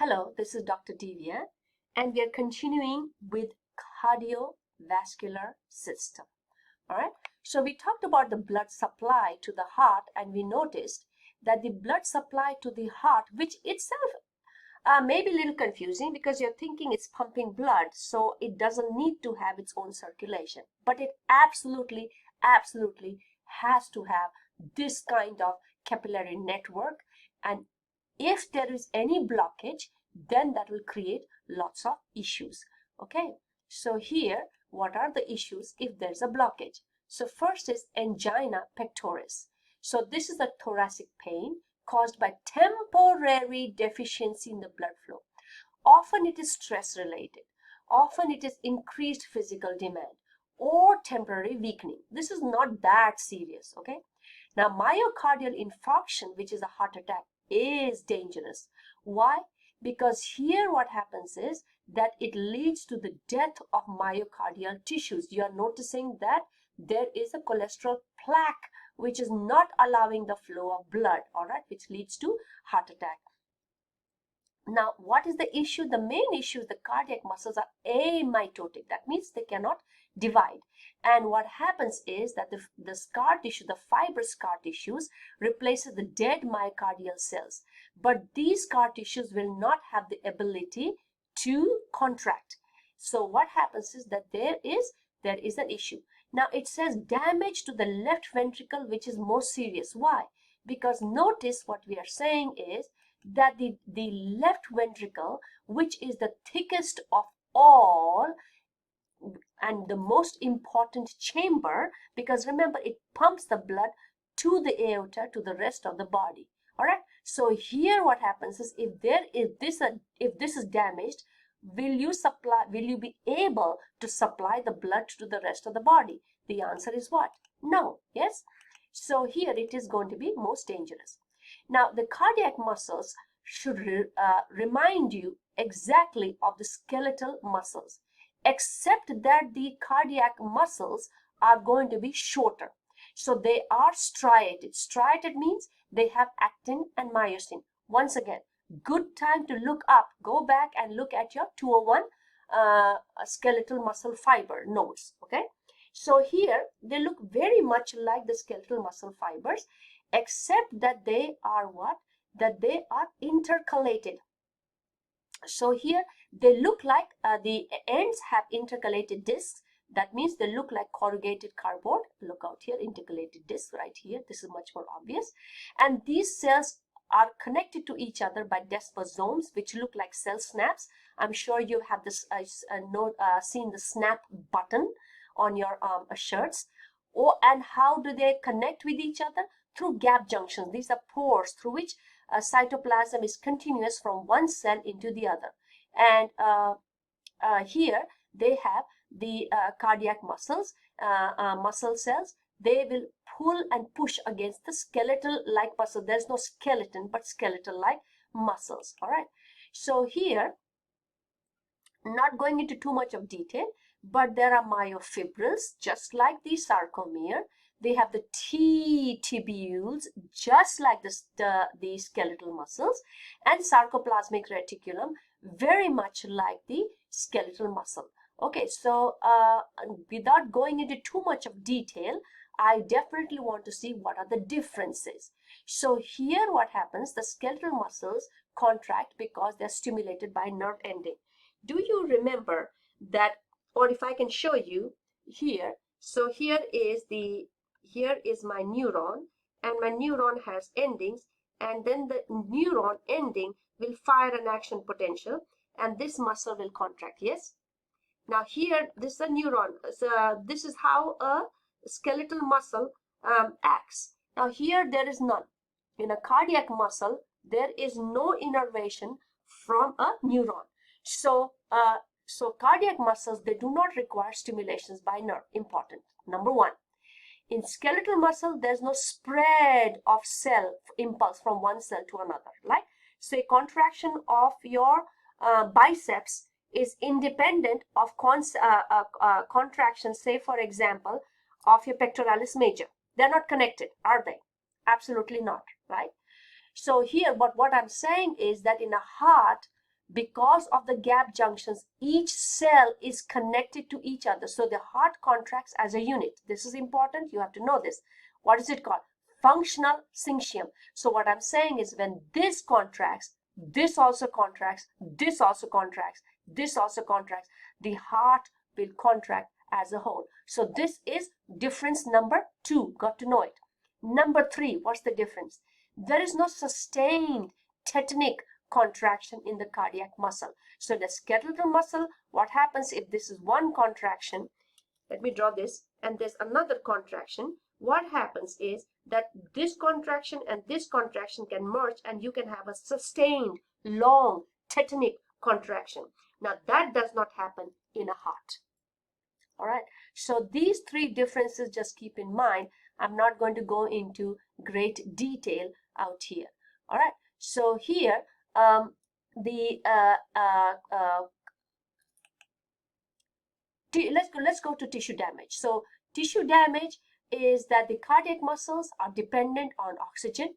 Hello, this is Dr. Divya, and we are continuing with cardiovascular system. All right. So we talked about the blood supply to the heart, and we noticed that the blood supply to the heart, which itself may be a little confusing because you're thinking it's pumping blood, so it doesn't need to have its own circulation, but it absolutely has to have this kind of capillary network. And if there is any blockage, then that will create lots of issues. Okay, so here, what are the issues if there's a blockage? So first is angina pectoris. So this is a thoracic pain caused by temporary deficiency in the blood flow. Often it is stress related. Often it is increased physical demand or temporary weakening. This is not that serious, okay? Now, myocardial infarction, which is a heart attack, is dangerous. Why? Because here what happens is that it leads to the death of myocardial tissues. You are noticing that there is a cholesterol plaque which is not allowing the flow of blood, all right, which leads to heart attack. Now, what is the issue? The main issue is the cardiac muscles are amitotic. That means they cannot divide. And what happens is that the scar tissue, the fibrous scar tissues, replaces the dead myocardial cells. But these scar tissues will not have the ability to contract. So what happens is that there is an issue. Now it says damage to the left ventricle, which is most serious. Why? Because notice what we are saying is that the left ventricle, which is the thickest of all and the most important chamber, because remember it pumps the blood to the aorta, to the rest of the body. All right, so here what happens is if this is damaged, will you be able to supply the blood to the rest of the body? The answer is what? No. Yes, so here it is going to be most dangerous. Now the cardiac muscles should remind you exactly of the skeletal muscles, except that the cardiac muscles are going to be shorter. So they are striated. Striated means they have actin and myosin. Once again, good time to look up. Go back and look at your 201 skeletal muscle fiber nodes. Okay, so here they look very much like the skeletal muscle fibers, except that they are what? That they are intercalated. So here they look like the ends have intercalated discs. That means they look like corrugated cardboard. Look out here, intercalated disc right here. This is much more obvious. And these cells are connected to each other by desmosomes, which look like cell snaps. I'm sure you have this seen the snap button on your shirts. And how do they connect with each other? Through gap junctions. These are pores through which cytoplasm is continuous from one cell into the other. And here they have the cardiac muscles, muscle cells. They will pull and push against the skeletal-like muscle. There's no skeleton, but skeletal-like muscles. All right. So here, not going into too much of detail, but there are myofibrils, just like the sarcomere. They have the T-tubules, just like the skeletal muscles, and sarcoplasmic reticulum, very much like the skeletal muscle. Okay, so without going into too much of detail, I definitely want to see what are the differences. So here what happens, the skeletal muscles contract because they're stimulated by nerve ending. Do you remember that, or if I can show you here, so here is my neuron, and my neuron has endings, and then the neuron ending will fire an action potential, and this muscle will contract. Yes. Now here, this is a neuron. So this is how a skeletal muscle acts. Now here there is none. In a cardiac muscle, there is no innervation from a neuron. So cardiac muscles, they do not require stimulations by nerve. Important. Number one. In skeletal muscle, there's no spread of cell impulse from one cell to another. Like, say, contraction of your biceps is independent of contraction, say, for example, of your pectoralis major. They're not connected, are they? Absolutely not, right? So here, what I'm saying is that in a heart, Because of the gap junctions, each cell is connected to each other. So the heart contracts as a unit. This is important. You have to know this. What is it called? Functional syncytium. So what I'm saying is when this contracts, this also contracts, this also contracts, this also contracts. The heart will contract as a whole. So this is difference number 2. Got to know it. Number 3, what's the difference? There is no sustained tetanic contraction in the cardiac muscle. So the skeletal muscle, what happens if this is one contraction? Let me draw this, and there's another contraction. What happens is that this contraction and this contraction can merge, and you can have a sustained, long, tetanic contraction. Now that does not happen in a heart. All right. So these 3 differences, just keep in mind. I'm not going to go into great detail out here. All right. So here, let's go to tissue damage. So tissue damage is that the cardiac muscles are dependent on oxygen,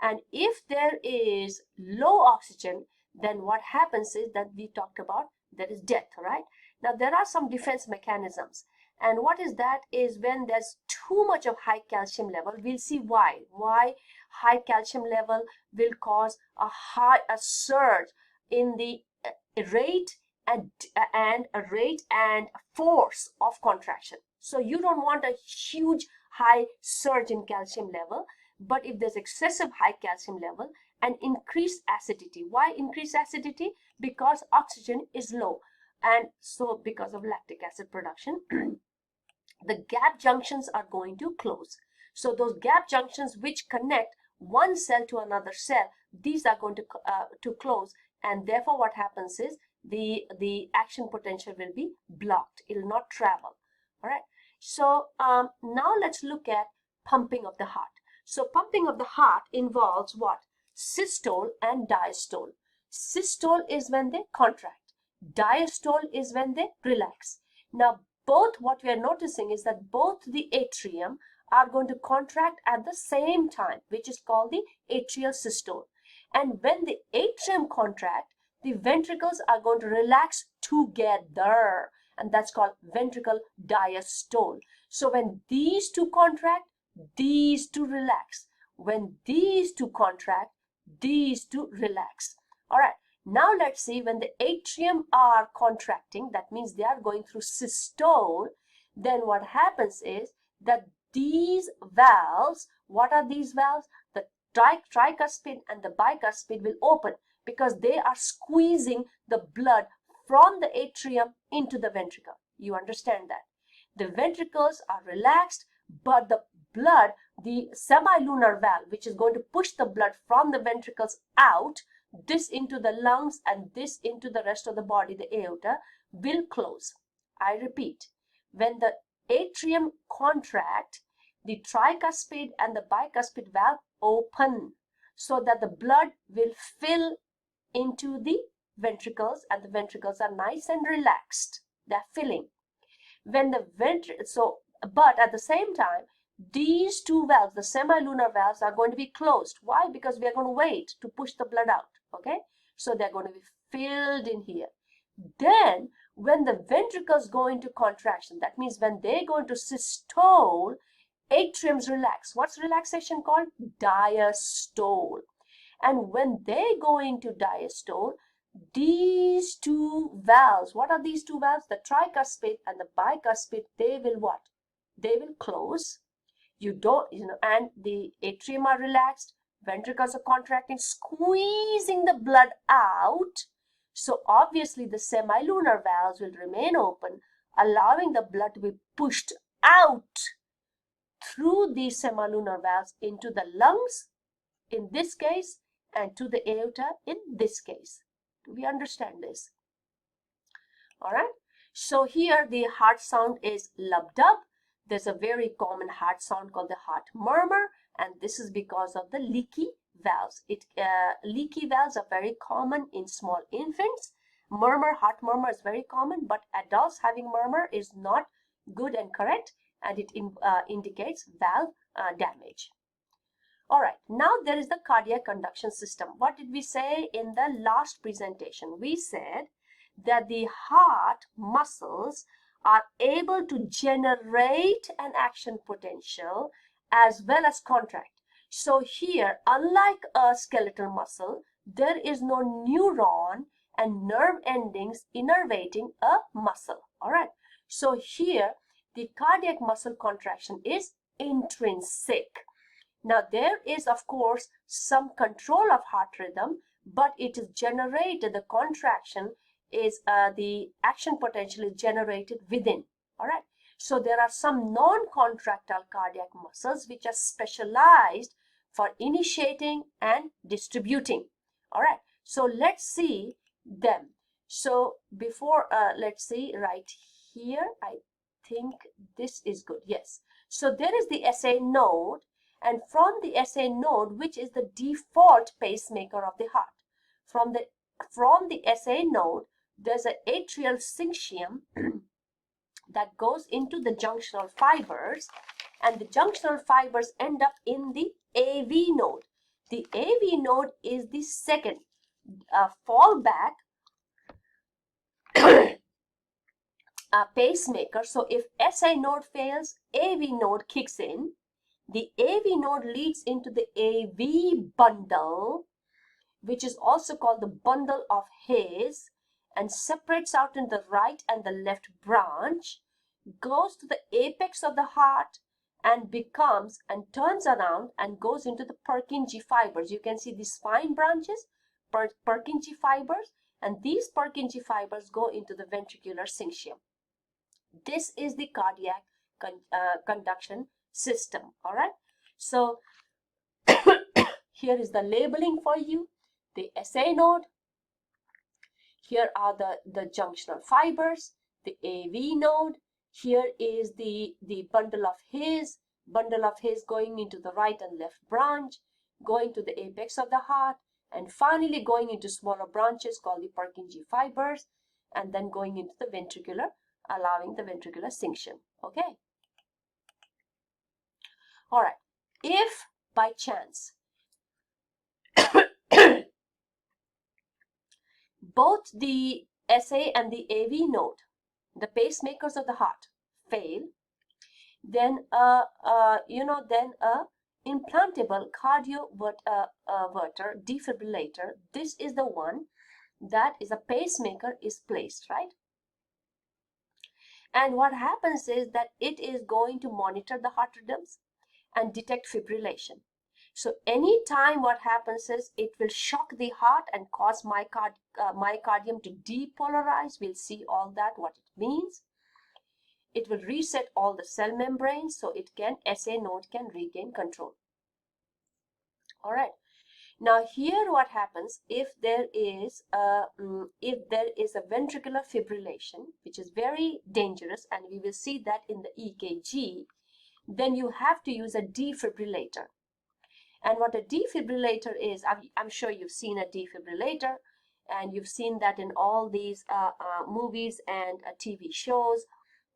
and if there is low oxygen, then what happens is that we talked about, there is death, right? Now there are some defense mechanisms, and what is that is when there's too much of high calcium level. We'll see why high calcium level will cause a surge in the rate and force of contraction. So you don't want a huge high surge in calcium level, but if there's excessive high calcium level and increased acidity. Why increased acidity? Because oxygen is low, and so because of lactic acid production, the gap junctions are going to close. So those gap junctions which connect one cell to another cell, these are going to close, and therefore what happens is the action potential will be blocked. It will not travel. All right. So now let's look at pumping of the heart. So pumping of the heart involves what? Systole and diastole. Systole is when they contract. Diastole is when they relax. Now both, what we are noticing is that both the atrium are going to contract at the same time, which is called the atrial systole. And when the atrium contract, the ventricles are going to relax together, and that's called ventricle diastole. So when these two contract, these two relax. When these two contract, these two relax. All right. Now let's see, when the atrium are contracting, that means they are going through systole, then what happens is that these valves, what are these valves? The tricuspid and the bicuspid will open because they are squeezing the blood from the atrium into the ventricle. You understand that? The ventricles are relaxed, but the blood, the semilunar valve, which is going to push the blood from the ventricles out, this into the lungs and this into the rest of the body, the aorta, will close. I repeat, when the atrium contract, the tricuspid and the bicuspid valve open so that the blood will fill into the ventricles, and the ventricles are nice and relaxed. They're filling. When the but at the same time, these two valves, the semilunar valves, are going to be closed. Why? Because we are going to wait to push the blood out. Okay, so they're going to be filled in here. Then when the ventricles go into contraction, that means when they go into systole, atriums relax. What's relaxation called? Diastole. And when they go into diastole, these two valves, what are these two valves? The tricuspid and the bicuspid, they will what? They will close. And the atrium are relaxed, ventricles are contracting, squeezing the blood out. So obviously the semilunar valves will remain open, allowing the blood to be pushed out through these semilunar valves into the lungs in this case and to the aorta in this case. Do we understand this? All right. So here the heart sound is lub-dub. There's a very common heart sound called the heart murmur, and this is because of the leaky valves. Leaky valves are very common in small infants. Heart murmur is very common, but adults having murmur is not good and correct, and it indicates valve damage. All right, now there is the cardiac conduction system. What did we say in the last presentation? We said that the heart muscles are able to generate an action potential as well as contract. So here, unlike a skeletal muscle, there is no neuron and nerve endings innervating a muscle. All right. So here, the cardiac muscle contraction is intrinsic. Now, there is, of course, some control of heart rhythm, but it is generated, the contraction is, the action potential is generated within. All right. So, there are some non-contractile cardiac muscles which are specialized for initiating and distributing. All right. So, let's see them. So, before, let's see right here, I think this is good. Yes. So, there is the SA node. And from the SA node, which is the default pacemaker of the heart, from the SA node, there's an atrial syncytium that goes into the junctional fibers, and the junctional fibers end up in the AV node. The AV node is the second fallback pacemaker. So if SA node fails, AV node kicks in. The AV node leads into the AV bundle, which is also called the bundle of His, and separates out in the right and the left branch, goes to the apex of the heart, and becomes and turns around and goes into the Purkinje fibers. You can see these fine branches, Purkinje fibers, and these Purkinje fibers go into the ventricular syncytium. This is the cardiac conduction system. All right. So here is the labeling for you. The SA node. Here are the junctional fibers. The AV node. Here is the bundle of His. Bundle of His going into the right and left branch, going to the apex of the heart, and finally going into smaller branches called the Purkinje fibers, and then going into the ventricular, allowing the ventricular syncytium. Okay. All right. If by chance both the SA and the AV node, the pacemakers of the heart, fail, then then a implantable cardioverter defibrillator, this is the one that is a pacemaker, is placed, right? And what happens is that it is going to monitor the heart rhythms and detect fibrillation. So anytime what happens is it will shock the heart and cause myocardium to depolarize. We'll see all that, what it means. It will reset all the cell membranes, so SA node can regain control. All right. Now here what happens if there is a ventricular fibrillation, which is very dangerous, and we will see that in the EKG, then you have to use a defibrillator. And what a defibrillator is, I'm sure you've seen a defibrillator, and you've seen that in all these movies and TV shows,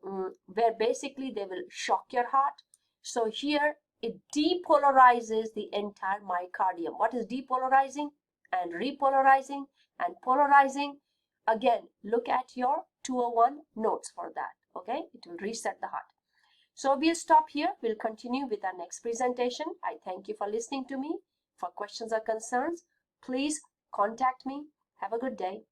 where basically they will shock your heart. So here it depolarizes the entire myocardium. What is depolarizing and repolarizing and polarizing? Again, look at your 201 notes for that. Okay, it will reset the heart. So we'll stop here. We'll continue with our next presentation. I thank you for listening to me. For questions or concerns, please contact me. Have a good day.